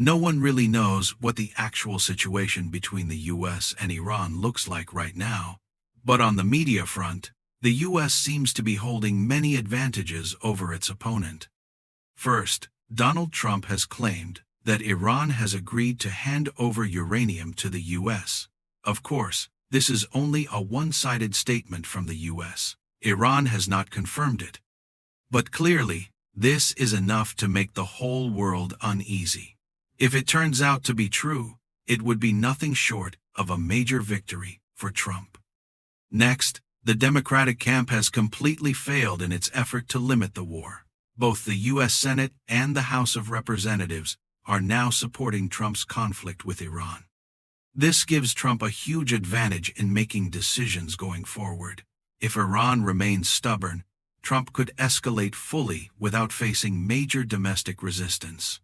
No one really knows what the actual situation between the US and Iran looks like right now, but on the media front, the US seems to be holding many advantages over its opponent. First, Donald Trump has claimed that Iran has agreed to hand over uranium to the US. Of course, this is only a one-sided statement from the US. Iran has not confirmed it. But clearly, this is enough to make the whole world uneasy. If it turns out to be true, it would be nothing short of a major victory for Trump. Next, the Democratic camp has completely failed in its effort to limit the war. Both the U.S. Senate and the House of Representatives are now supporting Trump's conflict with Iran. This gives Trump a huge advantage in making decisions going forward. If Iran remains stubborn, Trump could escalate fully without facing major domestic resistance.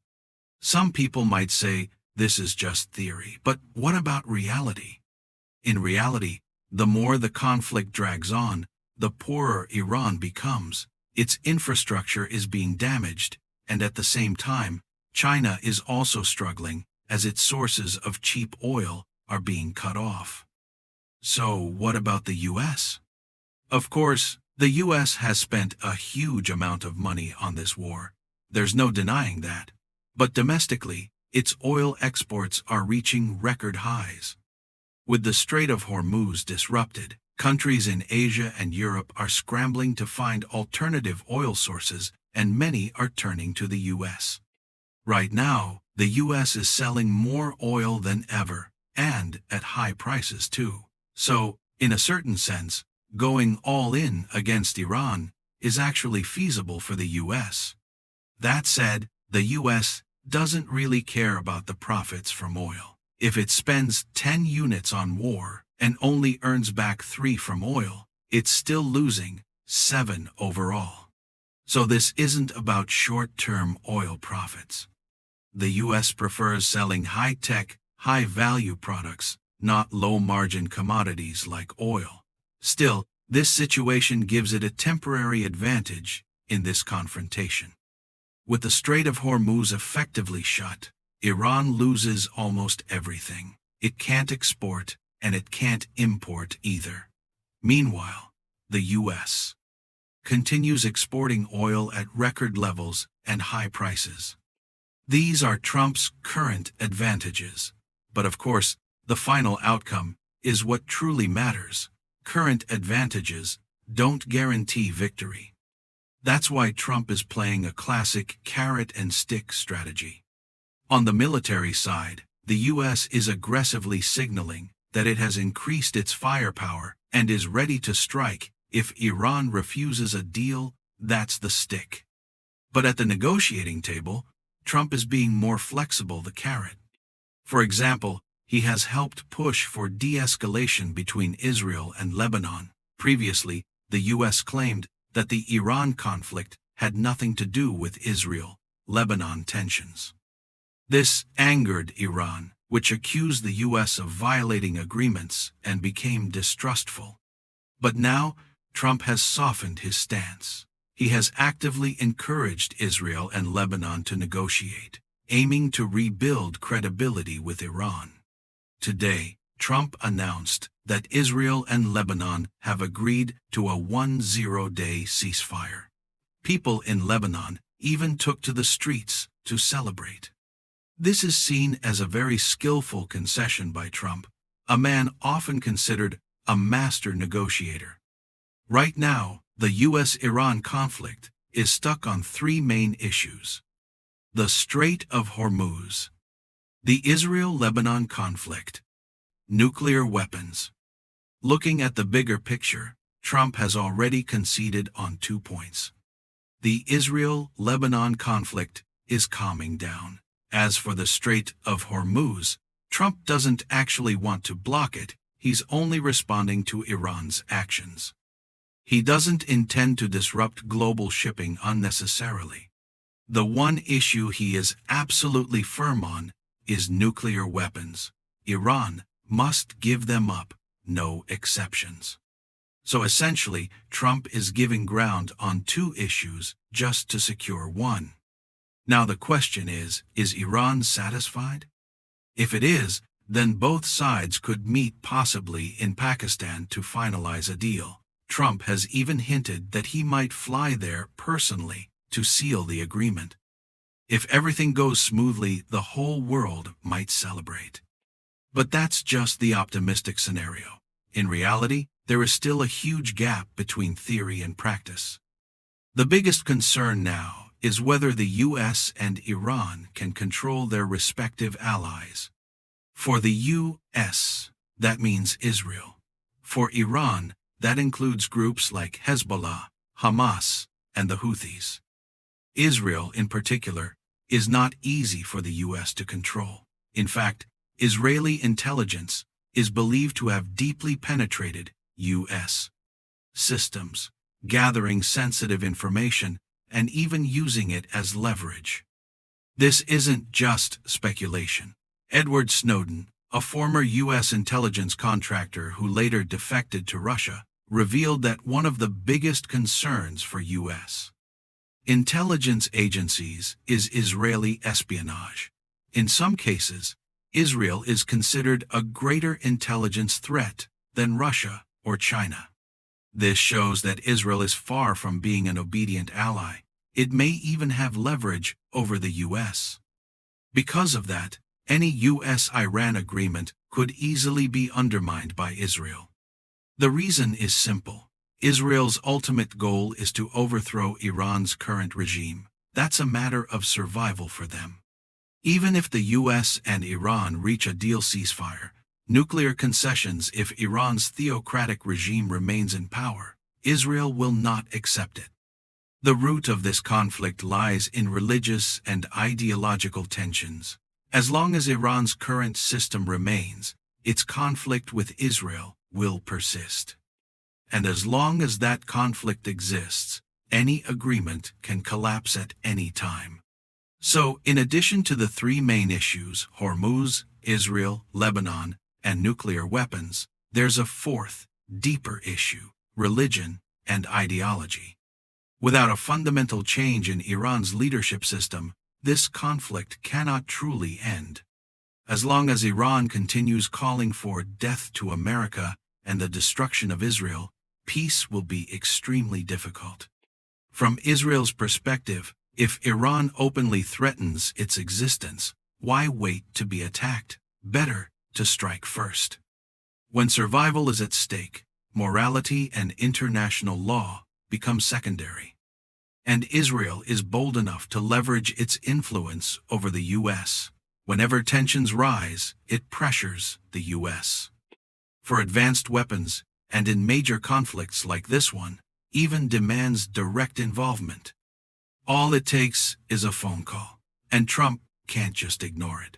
Some people might say this is just theory, but what about reality? In reality, the more the conflict drags on, the poorer Iran becomes. Its infrastructure is being damaged, and at the same time, China is also struggling as its sources of cheap oil are being cut off. So what about the US? Of course, the US has spent a huge amount of money on this war. There's no denying that. But domestically, its oil exports are reaching record highs. With the Strait of Hormuz disrupted, countries in Asia and Europe are scrambling to find alternative oil sources, and many are turning to the US. Right now, the US is selling more oil than ever, and at high prices too. So, in a certain sense, going all in against Iran is actually feasible for the US. That said, the US doesn't really care about the profits from oil. If it spends 10 units on war and only earns back 3 from oil, it's still losing 7 overall. So this isn't about short-term oil profits. The US prefers selling high-tech, high-value products, not low-margin commodities like oil. Still, this situation gives it a temporary advantage in this confrontation. With the Strait of Hormuz effectively shut, Iran loses almost everything. It can't export, and it can't import either. Meanwhile, the U.S. continues exporting oil at record levels and high prices. These are Trump's current advantages. But of course, the final outcome is what truly matters. Current advantages don't guarantee victory. That's why Trump is playing a classic carrot-and-stick strategy. On the military side, the U.S. is aggressively signaling that it has increased its firepower and is ready to strike if Iran refuses a deal. That's the stick. But at the negotiating table, Trump is being more flexible, the carrot. For example, he has helped push for de-escalation between Israel and Lebanon. Previously, the U.S. claimed that the Iran conflict had nothing to do with Israel-Lebanon tensions. This angered Iran, which accused the U.S. of violating agreements and became distrustful. But now, Trump has softened his stance. He has actively encouraged Israel and Lebanon to negotiate, aiming to rebuild credibility with Iran. Today, Trump announced that Israel and Lebanon have agreed to a 10-day ceasefire. People in Lebanon even took to the streets to celebrate. This is seen as a very skillful concession by Trump, a man often considered a master negotiator. Right now, the U.S.-Iran conflict is stuck on 3 main issues: the Strait of Hormuz, the Israel-Lebanon conflict, nuclear weapons. Looking at the bigger picture, Trump has already conceded on 2 points. The Israel-Lebanon conflict is calming down. As for the Strait of Hormuz, Trump doesn't actually want to block it, he's only responding to Iran's actions. He doesn't intend to disrupt global shipping unnecessarily. The one issue he is absolutely firm on is nuclear weapons. Iran must give them up, no exceptions. So essentially, Trump is giving ground on 2 issues just to secure one. Now the question is Iran satisfied? If it is, then both sides could meet possibly in Pakistan to finalize a deal. Trump has even hinted that he might fly there personally to seal the agreement. If everything goes smoothly, the whole world might celebrate. But that's just the optimistic scenario. In reality, there is still a huge gap between theory and practice. The biggest concern now is whether the US and Iran can control their respective allies. For the US, that means Israel. For Iran, that includes groups like Hezbollah, Hamas, and the Houthis. Israel, in particular, is not easy for the US to control. In fact, Israeli intelligence is believed to have deeply penetrated US systems, gathering sensitive information and even using it as leverage. This isn't just speculation. Edward Snowden, a former US intelligence contractor who later defected to Russia, revealed that one of the biggest concerns for US intelligence agencies is Israeli espionage. In some cases, Israel is considered a greater intelligence threat than Russia or China. This shows that Israel is far from being an obedient ally. It may even have leverage over the US. Because of that, any US-Iran agreement could easily be undermined by Israel. The reason is simple. Israel's ultimate goal is to overthrow Iran's current regime. That's a matter of survival for them. Even if the US and Iran reach a deal ceasefire, nuclear concessions if Iran's theocratic regime remains in power, Israel will not accept it. The root of this conflict lies in religious and ideological tensions. As long as Iran's current system remains, its conflict with Israel will persist. And as long as that conflict exists, any agreement can collapse at any time. So, in addition to the three main issues, Hormuz, Israel, Lebanon, and nuclear weapons, there's a fourth, deeper issue, religion and ideology. Without a fundamental change in Iran's leadership system, this conflict cannot truly end. As long as Iran continues calling for death to America and the destruction of Israel, peace will be extremely difficult. From Israel's perspective, if Iran openly threatens its existence, why wait to be attacked? Better to strike first. When survival is at stake, morality and international law become secondary. And Israel is bold enough to leverage its influence over the US. Whenever tensions rise, it pressures the US for advanced weapons, and in major conflicts like this one, even demands direct involvement. All it takes is a phone call, and Trump can't just ignore it.